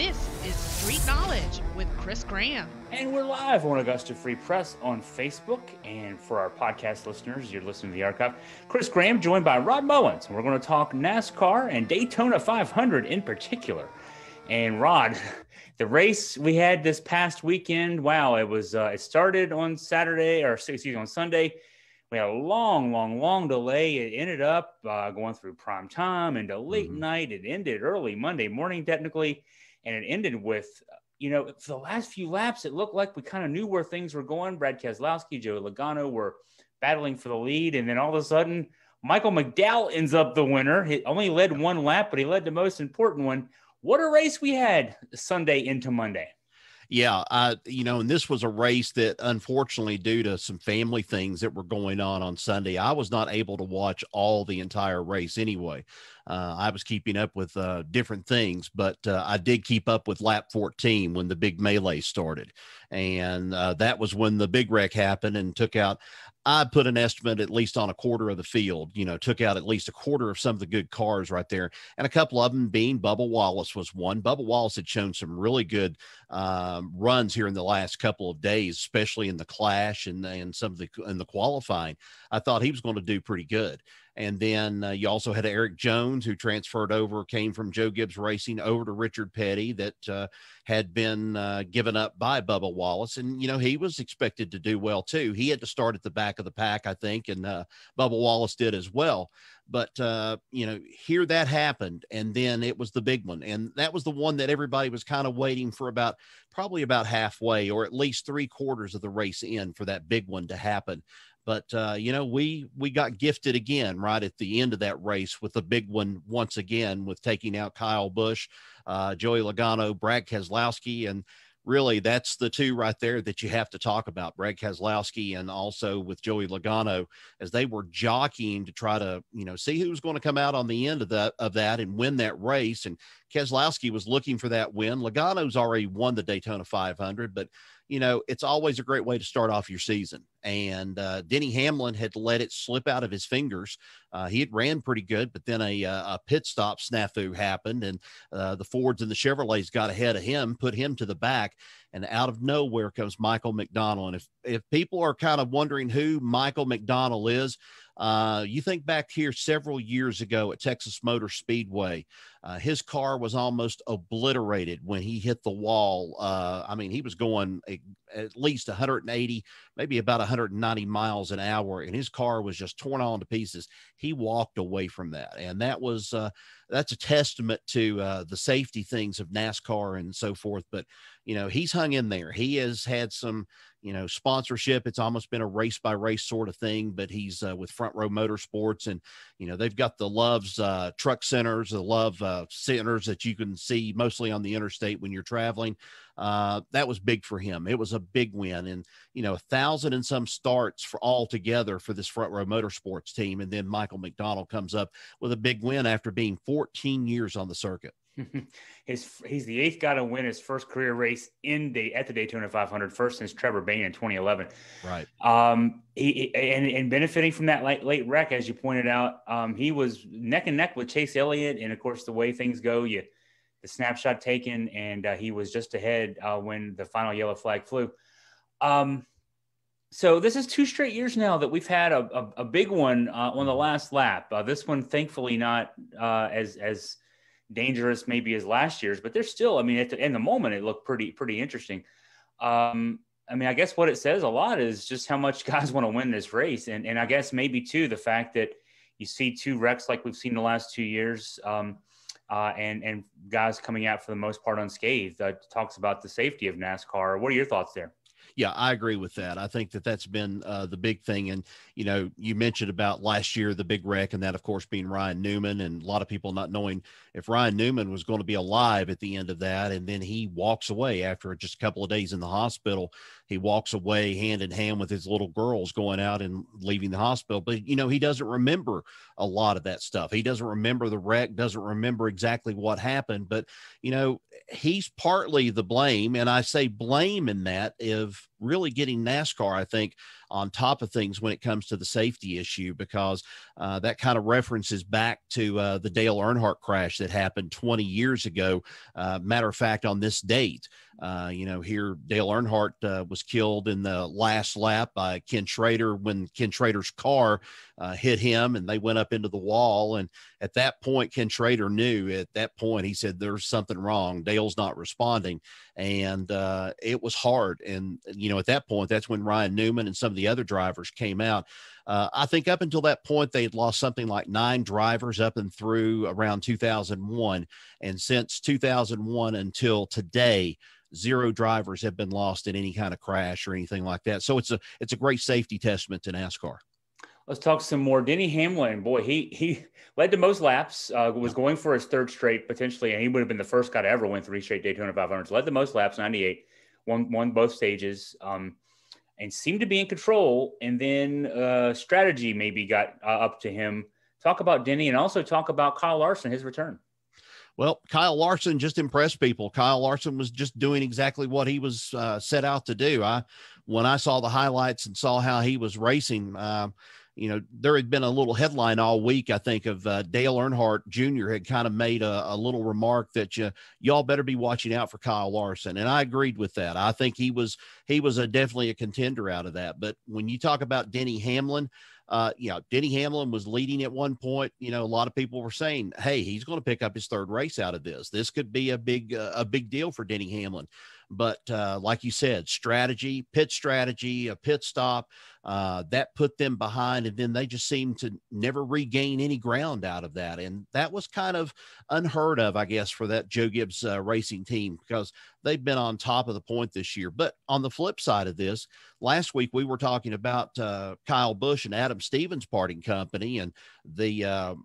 This is Street Knowledge with Chris Graham. And we're live on Augusta Free Press on Facebook. And for our podcast listeners, you're listening to the archive. Chris Graham joined by Rod Mullins. And we're going to talk NASCAR and Daytona 500 in particular. And Rod, the race we had this past weekend, wow, it started on on Sunday. We had a long delay. It ended up going through prime time into late night. It ended early Monday morning, technically. And it ended with, for the last few laps, it looked like we kind of knew where things were going. Brad Keselowski, Joey Logano were battling for the lead. And then all of a sudden, Michael McDowell ends up the winner. He only led one lap, but he led the most important one. What a race we had Sunday into Monday. Yeah, and this was a race that, unfortunately, due to some family things that were going on Sunday, I was not able to watch all the entire race anyway. I was keeping up with different things, but I did keep up with lap 14 when the big melee started. And that was when the big wreck happened and took out, I put an estimate at least on a quarter of the field, took out at least a quarter of some of the good cars right there. And a couple of them being Bubba Wallace was one. Bubba Wallace had shown some really good runs here in the last couple of days, especially in the Clash and some of the qualifying. I thought he was going to do pretty good. And then you also had Eric Jones, who transferred over, came from Joe Gibbs Racing over to Richard Petty, that had been given up by Bubba Wallace. And, he was expected to do well, too. He had to start at the back of the pack, I think, and Bubba Wallace did as well. But, here that happened, and then it was the big one. And that was the one that everybody was kind of waiting for probably about halfway, or at least 3/4 of the race in, for that big one to happen. But, we got gifted again right at the end of that race with the big one once again, with taking out Kyle Busch, Joey Logano, Brad Keselowski. And really, that's the two right there that you have to talk about, Brad Keselowski and also with Joey Logano, as they were jockeying to try to, see who was going to come out on the end of that and win that race. And Keselowski was looking for that win. Logano's already won the Daytona 500, but it's always a great way to start off your season. And Denny Hamlin had let it slip out of his fingers. He had ran pretty good, but then a pit stop snafu happened, and the Fords and the Chevrolets got ahead of him, put him to the back, and out of nowhere comes Michael McDonald. And if people are kind of wondering who Michael McDonald is, you think back here several years ago at Texas Motor Speedway, his car was almost obliterated when he hit the wall. He was going at least 180, maybe about 190 miles an hour, and his car was just torn all to pieces. He walked away from that. And that's a testament to the safety things of NASCAR and so forth. But, he's hung in there. He has had some, sponsorship. It's almost been a race by race sort of thing, but he's with Front Row Motorsports, and, they've got the Love's truck centers, the Love centers that you can see mostly on the interstate when you're traveling. That was big for him. It was a big win, and 1,000 and some starts for all together for this Front Row Motorsports team. And then Michael McDonald comes up with a big win after being 14 years on the circuit. He's the eighth guy to win his first career race at the Daytona 500, first since Trevor Bayne in 2011. Right. And benefiting from that late wreck, as you pointed out, he was neck and neck with Chase Elliott. And of course, the way things go, the snapshot taken, and he was just ahead when the final yellow flag flew. So this is 2 straight years now that we've had a big one on the last lap. This one, thankfully, not as dangerous maybe as last year's, but there's still, in the moment, it looked pretty interesting. I guess what it says a lot is just how much guys want to win this race. And I guess maybe too, the fact that you see 2 wrecks like we've seen the last 2 years, and guys coming out for the most part unscathed, talks about the safety of NASCAR. What are your thoughts there? Yeah, I agree with that. I think that's been the big thing. And, you mentioned about last year, the big wreck, and that, of course, being Ryan Newman, and a lot of people not knowing if Ryan Newman was going to be alive at the end of that. And then he walks away after just a couple of days in the hospital. He walks away hand in hand with his little girls going out and leaving the hospital. But, he doesn't remember a lot of that stuff. He doesn't remember the wreck, doesn't remember exactly what happened. But, he's partly the blame. And I say blame in that really getting NASCAR, I think, on top of things when it comes to the safety issue, because that kind of references back to the Dale Earnhardt crash that happened 20 years ago. Matter of fact, on this date, here Dale Earnhardt was killed in the last lap by Ken Schrader when Ken Schrader's car hit him and they went up into the wall. And at that point, Ken Schrader knew at that point, he said, there's something wrong. Dale's not responding. And it was hard. And, at that point, that's when Ryan Newman and some of the other drivers came out. I think up until that point, they had lost something like 9 drivers up and through around 2001. And since 2001 until today, 0 drivers have been lost in any kind of crash or anything like that. So it's a great safety testament to NASCAR. Let's talk some more. Denny Hamlin, boy, he led to most laps, was going for his 3rd straight potentially, and he would have been the first guy to ever win 3 straight Daytona 500s. Led the most laps, 98, won both stages, and seemed to be in control. And then strategy maybe got up to him. Talk about Denny, and also talk about Kyle Larson, his return. Well, Kyle Larson just impressed people. Kyle Larson was just doing exactly what he was set out to do. When I saw the highlights and saw how he was racing, there had been a little headline all week, I think, of Dale Earnhardt Jr. had kind of made a little remark that y'all better be watching out for Kyle Larson. And I agreed with that. I think he was definitely a contender out of that. But when you talk about Denny Hamlin, Denny Hamlin was leading at one point. A lot of people were saying, hey, he's going to pick up his 3rd race out of this. This could be a big deal for Denny Hamlin. But like you said, strategy, a pit stop, that put them behind. And then they just seemed to never regain any ground out of that. And that was kind of unheard of, I guess, for that Joe Gibbs racing team, because they've been on top of the point this year. But on the flip side of this, last week we were talking about Kyle Busch and Adam Stevens parting company and the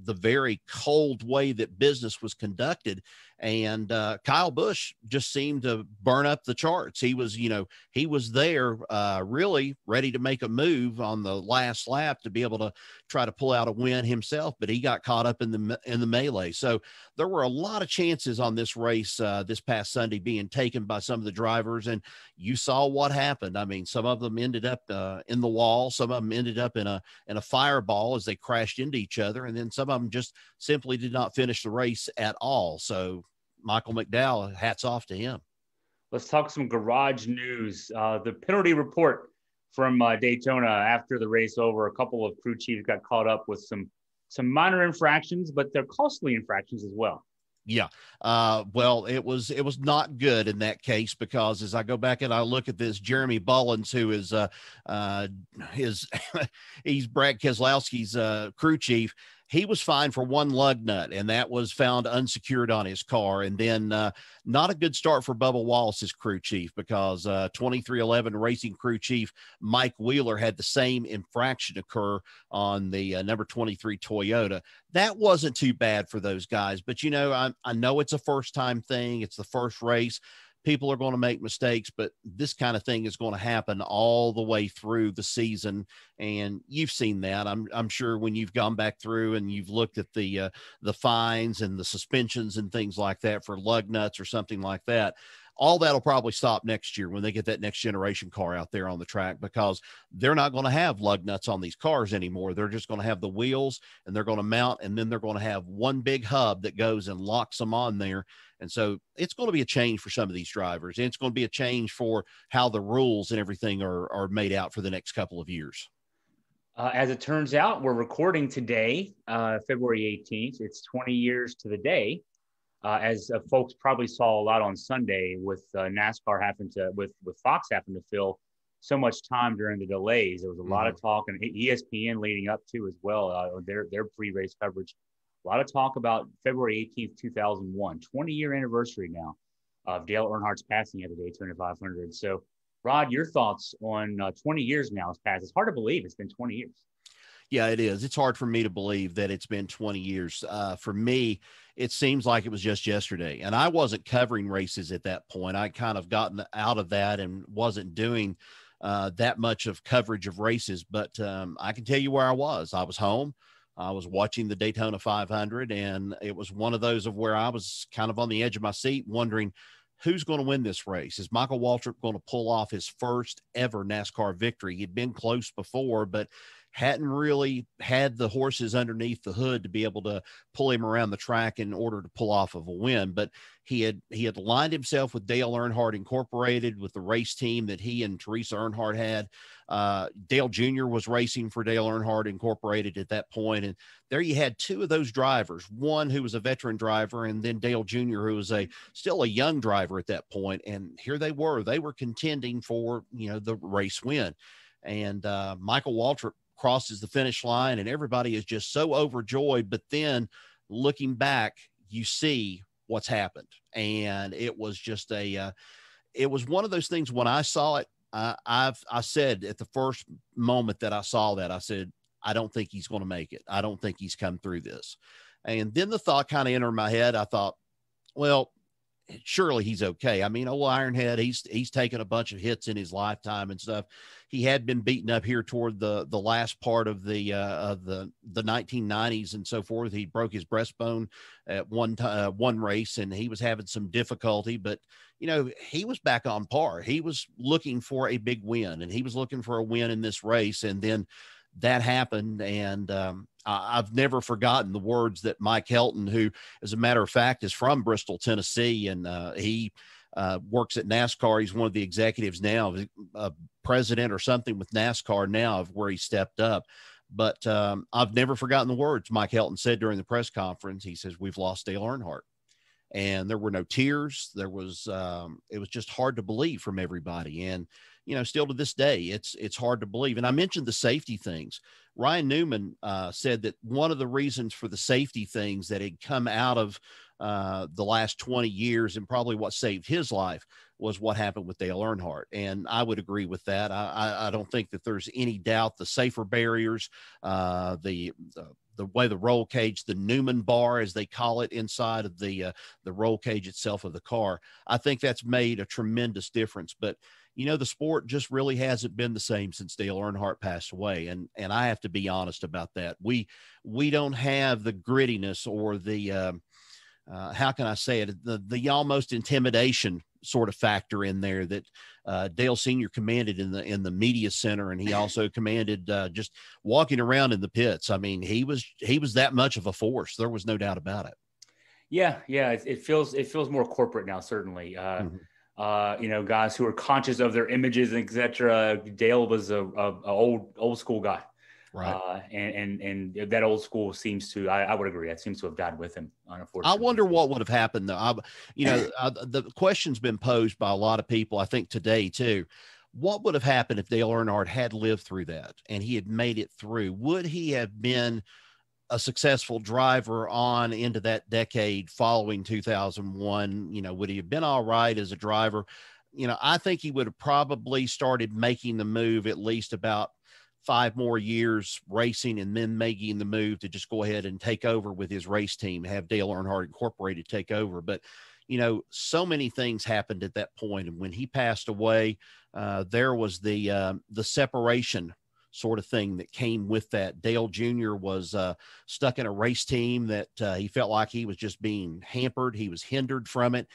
very cold way that business was conducted. And Kyle Busch just seemed to burn up the charts. He was there really ready to make a move on the last lap to be able to try to pull out a win himself, but he got caught up in the melee. So there were a lot of chances on this race this past Sunday being taken by some of the drivers, and you saw what happened. I mean, some of them ended up in the wall, some of them ended up in a fireball as they crashed into each other, and then some of them just simply did not finish the race at all. So Michael McDowell, hats off to him. Let's talk some garage news. The penalty report from Daytona after the race over. A couple of crew chiefs got caught up with some minor infractions, but they're costly infractions as well. Yeah. Well, it was not good in that case, because as I go back and I look at this, Jeremy Mullins, who is he's Brad Keselowski's crew chief, he was fined for 1 lug nut, and that was found unsecured on his car. And then not a good start for Bubba Wallace's crew chief, because 2311 Racing crew chief Mike Wheeler had the same infraction occur on the number 23 Toyota. That wasn't too bad for those guys, but I know it's a first-time thing. It's the first race. People are going to make mistakes, but this kind of thing is going to happen all the way through the season. And you've seen that. I'm sure when you've gone back through and you've looked at the fines and the suspensions and things like that for lug nuts or something like that, all that'll probably stop next year when they get that next generation car out there on the track, because they're not going to have lug nuts on these cars anymore. They're just going to have the wheels, and they're going to mount, and then they're going to have one big hub that goes and locks them on there. And so it's going to be a change for some of these drivers. And it's going to be a change for how the rules and everything are made out for the next couple of years. As it turns out, we're recording today, February 18th. It's 20 years to the day. As folks probably saw a lot on Sunday with NASCAR with Fox having to fill so much time during the delays. There was a lot of talk, and ESPN leading up to as well, their pre-race coverage. A lot of talk about February 18th, 2001, 20-year anniversary now of Dale Earnhardt's passing at the Daytona 500. So, Rod, your thoughts on 20 years now has passed. It's hard to believe it's been 20 years. Yeah, it is. It's hard for me to believe that it's been 20 years. For me, it seems like it was just yesterday. And I wasn't covering races at that point. I kind of gotten out of that and wasn't doing that much of coverage of races. But I can tell you where I was. I was home. I was watching the Daytona 500, and it was one of those of where I was kind of on the edge of my seat wondering, who's going to win this race? Is Michael Waltrip going to pull off his first ever NASCAR victory? He'd been close before, but hadn't really had the horses underneath the hood to be able to pull him around the track in order to pull off of a win. But he had aligned himself with Dale Earnhardt Incorporated, with the race team that he and Teresa Earnhardt had. Dale Jr. was racing for Dale Earnhardt Incorporated at that point. And there you had two of those drivers, one who was a veteran driver, and then Dale Jr., who was still a young driver at that point. And here they were contending for, the race win. And Michael Waltrip crosses the finish line, and everybody is just so overjoyed. But then looking back, you see what's happened. And it was just it was one of those things. When I saw it, I said at the first moment that I saw that, I said, I don't think he's going to make it. I don't think he's come through this. And then the thought kind of entered my head. I thought, well, surely he's okay. I mean, old Ironhead, he's taken a bunch of hits in his lifetime and stuff. He had been beaten up here toward the last part of the 1990s and so forth. He broke his breastbone at one race, and he was having some difficulty, but he was back on par. He was looking for a big win, and he was looking for a win in this race. And then that happened. And I've never forgotten the words that Mike Helton, who, as a matter of fact, is from Bristol, Tennessee, and he works at NASCAR. He's one of the executives now, president or something with NASCAR now, of where he stepped up. But I've never forgotten the words Mike Helton said during the press conference. He says, "We've lost Dale Earnhardt." And there were no tears. There was, it was just hard to believe from everybody. And, still to this day, it's hard to believe. And I mentioned the safety things. Ryan Newman said that one of the reasons for the safety things that had come out of the last 20 years, and probably what saved his life, was what happened with Dale Earnhardt. And I would agree with that. I don't think that there's any doubt the safer barriers, the way the roll cage, the Newman bar, as they call it, inside of the roll cage itself of the car, I think that's made a tremendous difference. But, the sport just really hasn't been the same since Dale Earnhardt passed away. And I have to be honest about that. We don't have the grittiness or the, how can I say it? The almost intimidation sort of factor in there that Dale Sr. commanded in the media center. And he also commanded just walking around in the pits. I mean, he was that much of a force. There was no doubt about it. Yeah. It feels more corporate now, certainly. Guys who are conscious of their images, etc. Dale was a old school guy. Right. And that old school seems to, I would agree, that seems to have died with him, unfortunately. I wonder what would have happened, though. The question's been posed by a lot of people, I think today too. What would have happened if Dale Earnhardt had lived through that and he had made it through? Would he have been a successful driver on into that decade following 2001? Would he have been all right as a driver? I think he would have probably started making the move at least about 5 more years racing, and then making the move to just go ahead and take over with his race team, have Dale Earnhardt Incorporated take over. But, so many things happened at that point. And when he passed away, there was the separation sort of thing that came with that. Dale Jr. was stuck in a race team that he felt like he was just being hampered. He was hindered from it.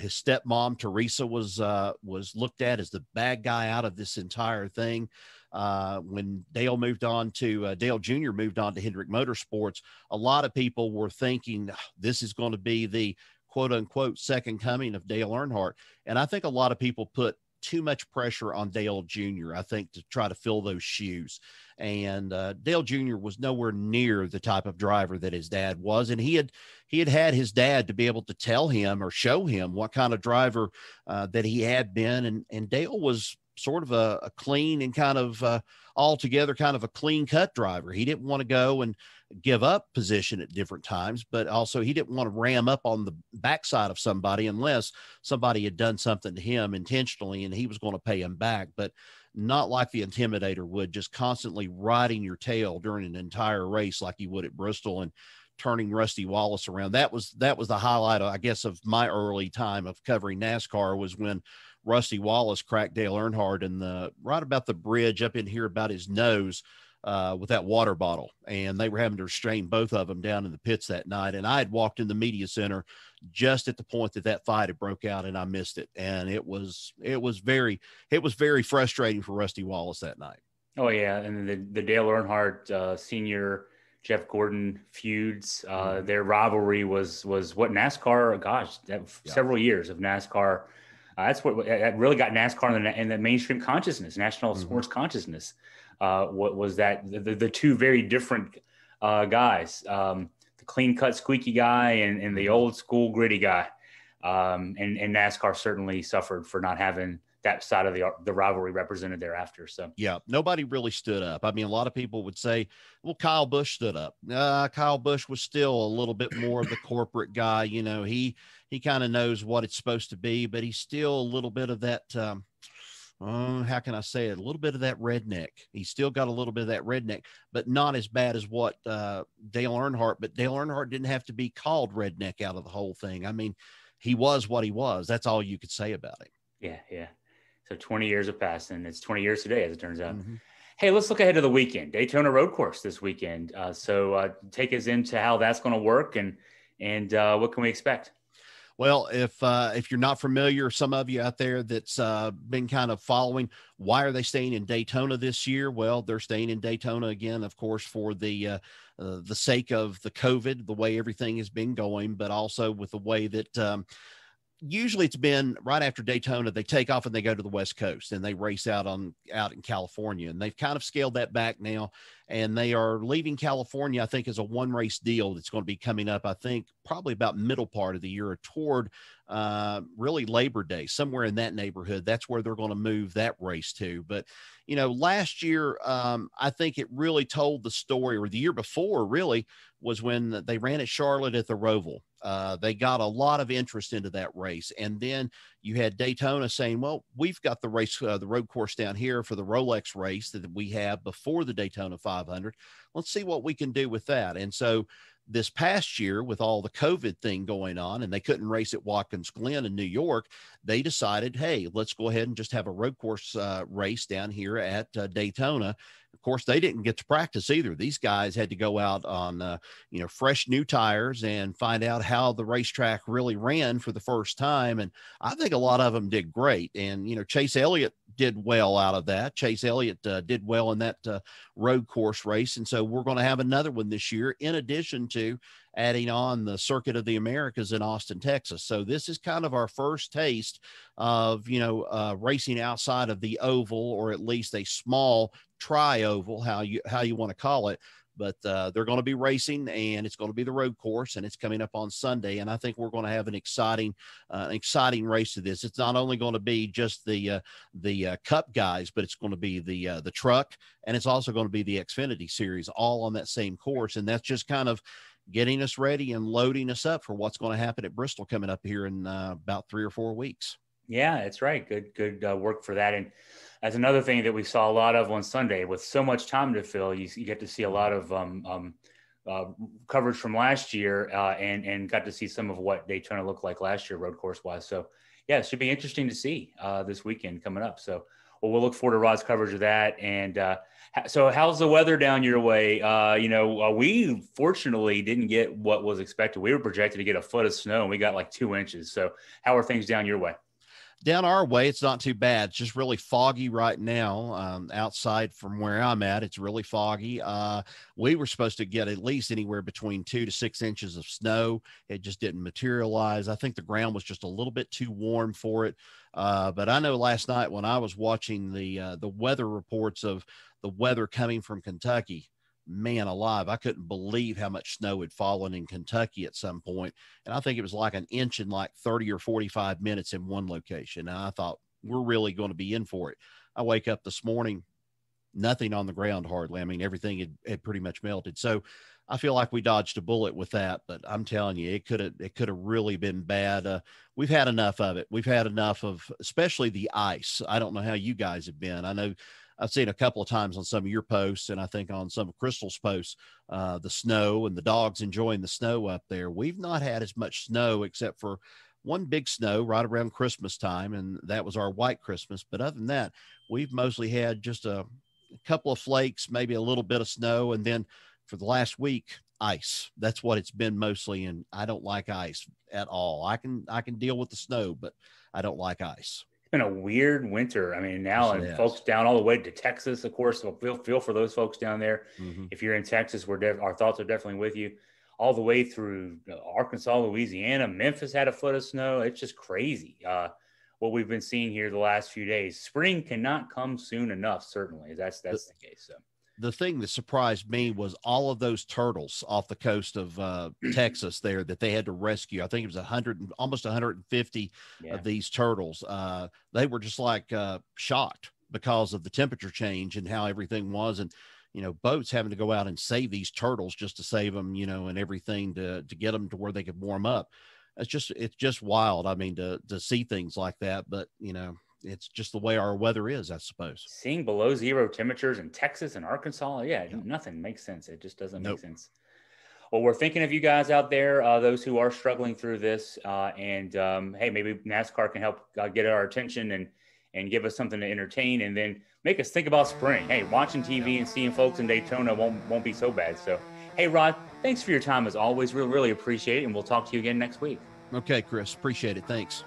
His stepmom, Teresa, was looked at as the bad guy out of this entire thing. When Dale moved on to Dale Jr. moved on to Hendrick Motorsports, a lot of people were thinking this is going to be the quote unquote second coming of Dale Earnhardt. And I think a lot of people put too much pressure on Dale Jr., I think, to try to fill those shoes. And Dale Jr. was nowhere near the type of driver that his dad was. And he had his dad to be able to tell him or show him what kind of driver that he had been. And Dale was sort of a clean and kind of altogether kind of a clean cut driver. He didn't want to go and give up position at different times, but also he didn't want to ram up on the backside of somebody unless somebody had done something to him intentionally and he was going to pay him back. But not like the Intimidator would, just constantly riding your tail during an entire race like you would at Bristol and turning Rusty Wallace around. That was the highlight, I guess, of my early time of covering NASCAR, was when Rusty Wallace cracked Dale Earnhardt in right about the bridge up in here about his nose. with that water bottle, and they were having to restrain both of them down in the pits that night. And I had walked in the media center just at the point that fight had broke out, and I missed it. And it was very frustrating for Rusty Wallace that night. Oh yeah, and the Dale Earnhardt senior Jeff Gordon feuds, their rivalry was what NASCAR. Gosh, several years of NASCAR. That's what really got NASCAR in the mainstream consciousness, national sports consciousness. What was that? The two very different guys, the clean cut, squeaky guy, and the old school gritty guy. And NASCAR certainly suffered for not having that side of the rivalry represented thereafter. So yeah, nobody really stood up. I mean, a lot of people would say, well, Kyle Busch stood up. Kyle Busch was still a little bit more of the corporate guy. You know, he kind of knows what it's supposed to be, but he's still a little bit of that, how can I say it? A little bit of that redneck. He's still got a little bit of that redneck, but not as bad as what Dale Earnhardt. But Dale Earnhardt didn't have to be called redneck out of the whole thing. I mean, he was what he was. That's all you could say about him. Yeah, yeah. So 20 years have passed, and it's 20 years today, as it turns out. Hey, let's look ahead to the weekend. Daytona Road Course this weekend. So take us into how that's going to work, and what can we expect? Well, if you're not familiar, some of you out there that's been kind of following, why are they staying in Daytona this year? Well, they're staying in Daytona again, of course, for the sake of the COVID, the way everything has been going, but also with the way that usually it's been right after Daytona, they take off and they go to the West Coast and they race out in California. And they've kind of scaled that back now, and they are leaving California, I think, as a one race deal that's going to be coming up, I think, probably about middle part of the year or toward really Labor Day, somewhere in that neighborhood. That's where they're going to move that race to. But, you know, last year, I think it really told the story, or the year before really, was when they ran at Charlotte at the Roval. They got a lot of interest into that race. And then you had Daytona saying, well, we've got the race, the road course down here for the Rolex race that we have before the Daytona 500. Let's see what we can do with that. And so this past year, with all the COVID thing going on, and they couldn't race at Watkins Glen in New York, they decided, hey, let's go ahead and just have a road course race down here at Daytona. Of course, they didn't get to practice either. These guys had to go out on, fresh new tires and find out how the racetrack really ran for the first time. And I think a lot of them did great. And, Chase Elliott did well out of that. Chase Elliott did well in that road course race. And so we're going to have another one this year, in addition to adding on the Circuit of the Americas in Austin, Texas. So this is kind of our first taste of, racing outside of the oval, or at least a small tri-oval, how you want to call it. But they're going to be racing, and it's going to be the road course, and it's coming up on Sunday. And I think we're going to have an exciting race to this. It's not only going to be just the Cup guys, but it's going to be the truck, and it's also going to be the Xfinity Series, all on that same course. And that's just kind of getting us ready and loading us up for what's going to happen at Bristol coming up here in about 3 or 4 weeks. Yeah, that's right. Good work for that. And that's another thing that we saw a lot of on Sunday. With so much time to fill, you get to see a lot of coverage from last year, and got to see some of what Daytona looked like last year road course wise. So yeah, it should be interesting to see this weekend coming up. So we'll look forward to Rod's coverage of that. And so how's the weather down your way? We fortunately didn't get what was expected. We were projected to get a foot of snow, and we got like 2 inches. So how are things down your way? Down our way, it's not too bad. It's just really foggy right now. Outside from where I'm at, it's really foggy. We were supposed to get at least anywhere between 2 to 6 inches of snow. It just didn't materialize. I think the ground was just a little bit too warm for it. But I know last night when I was watching the weather reports of the weather coming from Kentucky, man alive, I couldn't believe how much snow had fallen in Kentucky at some point. And I think it was like an inch in like 30 or 45 minutes in one location. And I thought, we're really going to be in for it. I wake up this morning, nothing on the ground hardly. I mean, everything had pretty much melted. So I feel like we dodged a bullet with that, but I'm telling you, it could have really been bad. We've had enough of it. We've had enough of, especially the ice. I don't know how you guys have been. I know I've seen a couple of times on some of your posts, and I think on some of Crystal's posts, the snow and the dogs enjoying the snow up there. We've not had as much snow except for one big snow right around Christmas time, and that was our white Christmas. But other than that, we've mostly had just a a couple of flakes, maybe a little bit of snow. And then for the last week, ice. That's what it's been mostly. And I don't like ice at all. I can deal with the snow, but I don't like ice. It's been a weird winter. I mean, now, Yes, and folks down all the way to Texas, of course, so feel for those folks down there. Mm-hmm. If you're in Texas, our thoughts are definitely with you. All the way through Arkansas, Louisiana, Memphis had a foot of snow. It's just crazy what we've been seeing here the last few days. Spring cannot come soon enough, certainly. That's the case. So. The thing that surprised me was all of those turtles off the coast of Texas there that they had to rescue. I think it was almost 150 of these turtles. They were just like shocked because of the temperature change and how everything was. And, boats having to go out and save these turtles just to save them, and everything to get them to where they could warm up. It's just wild. I mean, to see things like that, but it's just the way our weather is, I suppose. Seeing below zero temperatures in Texas and Arkansas, nothing makes sense. It just doesn't make sense. Well, we're thinking of you guys out there, those who are struggling through this, and hey, maybe NASCAR can help get our attention and give us something to entertain, and then make us think about spring. Hey, watching TV and seeing folks in Daytona won't be so bad. So, hey, Rod, thanks for your time as always. Really appreciate it, and we'll talk to you again next week. Okay, Chris, appreciate it. Thanks.